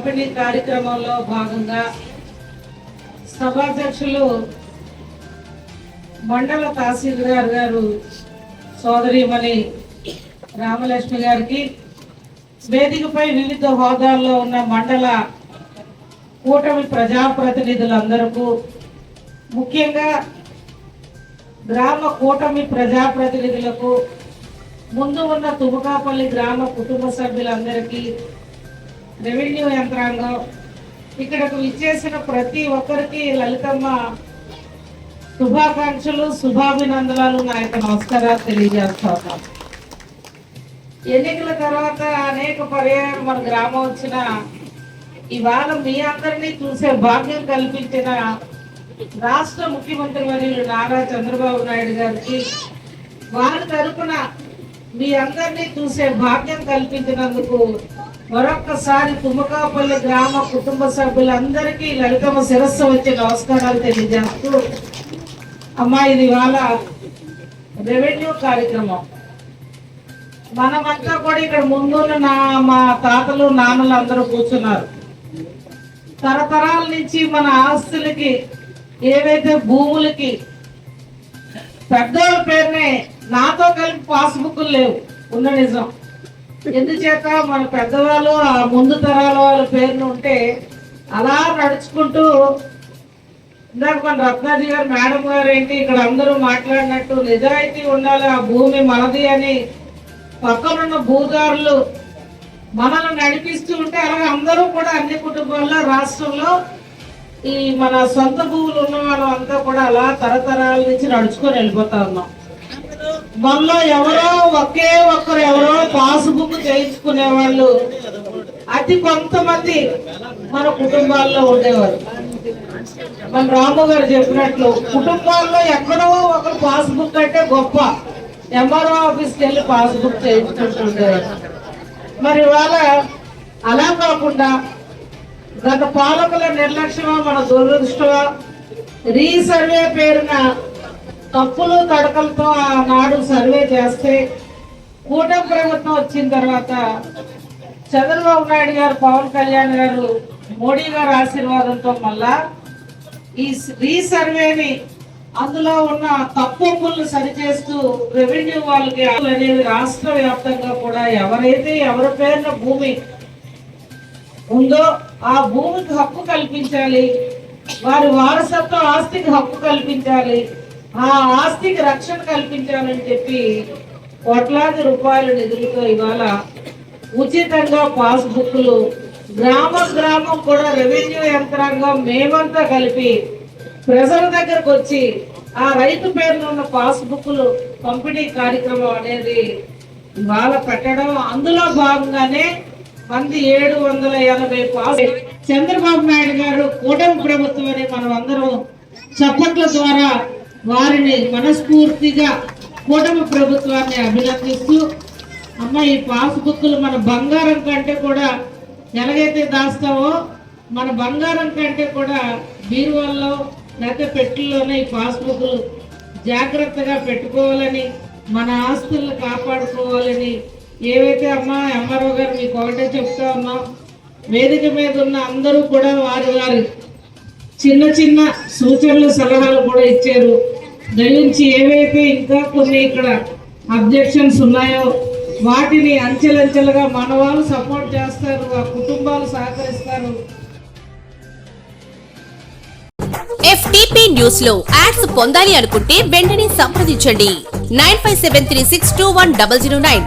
పంపిణీ కార్యక్రమంలో భాగంగా సభాధ్యక్షులు మండల తహసీల్దార్ గారు సోదరిమణి రామలక్ష్మి గారికి, వేదికపై వివిధ హోదాల్లో ఉన్న మండల కూటమి ప్రజాప్రతినిధులందరకు, ముఖ్యంగా గ్రామ కూటమి ప్రజాప్రతినిధులకు, ముందు ఉన్న తుమకాపల్లి గ్రామ కుటుంబ సభ్యులందరికీ, రెవెన్యూ యంత్రాంగం, ఇక్కడకు విచ్చేసిన ప్రతి ఒక్కరికి లలితమ్మ శుభాకాంక్షలు, శుభాభినందనలు, నా యొక్క నమస్కారాలు తెలియజేస్తున్నాను. ఎన్నికల తర్వాత అనేక పర్యాయాలు మన గ్రామం వచ్చిన ఇవాళ మీ అందరినీ చూసే భాగ్యం కల్పించిన రాష్ట్ర ముఖ్యమంత్రి వర్యులు నారా చంద్రబాబు నాయుడు గారికి, వారి తరఫున మీ అందరినీ చూసే భాగ్యం కల్పించినందుకు మరొక్కసారి తుమ్మకాపల్లి గ్రామ కుటుంబ సభ్యులందరికీ లలితమ్మ శిరస్సు వచ్చే నమస్కారాలు తెలియజేస్తూ, అమ్మా ఇది ఇవాళ రెవెన్యూ కార్యక్రమం. మనమంతా కూడా ఇక్కడ ముందున్న మా తాతలు నాన్నలు అందరూ కూర్చున్నారు. తరతరాల నుంచి మన ఆస్తులకి, ఏవైతే భూములకి పెద్దోళ్ళ పేరునే నాతో కలిపి పాస్బుక్లు లేవు, ఉన్న నిజం. ఎందుచేత మన పెద్దవాళ్ళు ఆ ముందు తరాల వాళ్ళ పేరును ఉంటే అలా నడుచుకుంటూ, ఇందాక మన రత్నాజీ గారు మేడం గారు ఏంటి ఇక్కడ అందరూ మాట్లాడినట్టు నిజాయితీ ఉండాలి, ఆ భూమి మనది అని పక్కనున్న భూదారులు మనల్ని నడిపిస్తూ ఉంటే, అలాగే అందరూ కూడా అన్ని కుటుంబాల్లో రాష్ట్రంలో ఈ మన సొంత భూములు ఉన్న వాళ్ళం అంతా కూడా అలా తరతరాల నుంచి నడుచుకొని వెళ్ళిపోతా ఉన్నాం. మనలో ఎవరో ఒకే ఒక్కరు ఎవరో పాస్బుక్ చేయించుకునే వాళ్ళు అతి కొంతమంది మన కుటుంబాల్లో ఉండేవారు. మన రాము గారు చెప్పినట్లు కుటుంబాల్లో ఎక్కడో ఒకరు పాస్బుక్ అంటే గొప్ప, ఎంఆర్ఓ ఆఫీస్కి వెళ్ళి పాస్బుక్ చేయించుకుంటుండేవారు. మరి ఇవాళ అలా కాకుండా గత పాలకుల నిర్లక్ష్యమా మన దురదృష్టమా రీసర్వే పేరున తప్పులు తడకలతో ఆనాడు సర్వే చేస్తే, కూటమి ప్రభుత్వం వచ్చిన తర్వాత చంద్రబాబు నాయుడు గారు, పవన్ కళ్యాణ్ గారు, మోడీ గారి ఆశీర్వాదంతో మళ్ళా ఈ రీసర్వేని, అందులో ఉన్న తప్పులను సరిచేస్తూ రెవెన్యూ వాళ్ళకి అనేది రాష్ట్ర వ్యాప్తంగా కూడా ఎవరైతే ఎవరి పేరున భూమి ఉందో ఆ భూమికి హక్కు కల్పించాలి, వారి వారసత్వ ఆస్తికి హక్కు కల్పించాలి, ఆ ఆస్తికి రక్షణ కల్పించాలని చెప్పి కోట్లాది రూపాయల నిధులతో ఇవాళ ఉచితంగా పాస్బుక్లు గ్రామం కూడా రెవెన్యూ యంత్రాంగం మేమంతా కలిపి ప్రజల దగ్గరకు వచ్చి ఆ రైతు పేరున ఉన్న పాస్బుక్లు పంపిణీ కార్యక్రమం అనేది ఇవాళ పెట్టడం, అందులో భాగంగానే 780 పాస్ చంద్రబాబు నాయుడు గారు కూటమి ప్రభుత్వం అని మనం అందరం చప్పట్ల ద్వారా వారిని మనస్ఫూర్తిగా కూటమి ప్రభుత్వాన్ని అభినందిస్తూ, అమ్మ ఈ పాస్బుక్లు మన బంగారం కంటే కూడా ఎలాగైతే దాస్తావో మన బంగారం కంటే కూడా బీరువాల్లో లేకపోతే పెట్టెల్లోనే ఈ పాస్బుక్లు జాగ్రత్తగా పెట్టుకోవాలని, మన ఆస్తులను కాపాడుకోవాలని ఏవైతే అమ్మా ఎంఆర్ఓ గారు మీకు ఒకటే చెప్తా ఉన్నాం, వేదిక మీద ఉన్న అందరూ కూడా వారి వారి చిన్న చిన్న సూచనలు సలహాలు కూడా ఇచ్చారు. దయించి ఏవైతే ఇంకా కొన్ని ఇక్కడ అబ్జెక్షన్స్ ఉన్నాయో వాటిని అంచెలంచెలుగా మన వాళ్ళు సపోర్ట్ చేస్తారు, ఆ కుటుంబాలు సహకరిస్తారు. FTP న్యూస్ లో యాడ్స్ పొందాలి అనుకుంటే వెంటనే సంప్రదించండి 9573621009.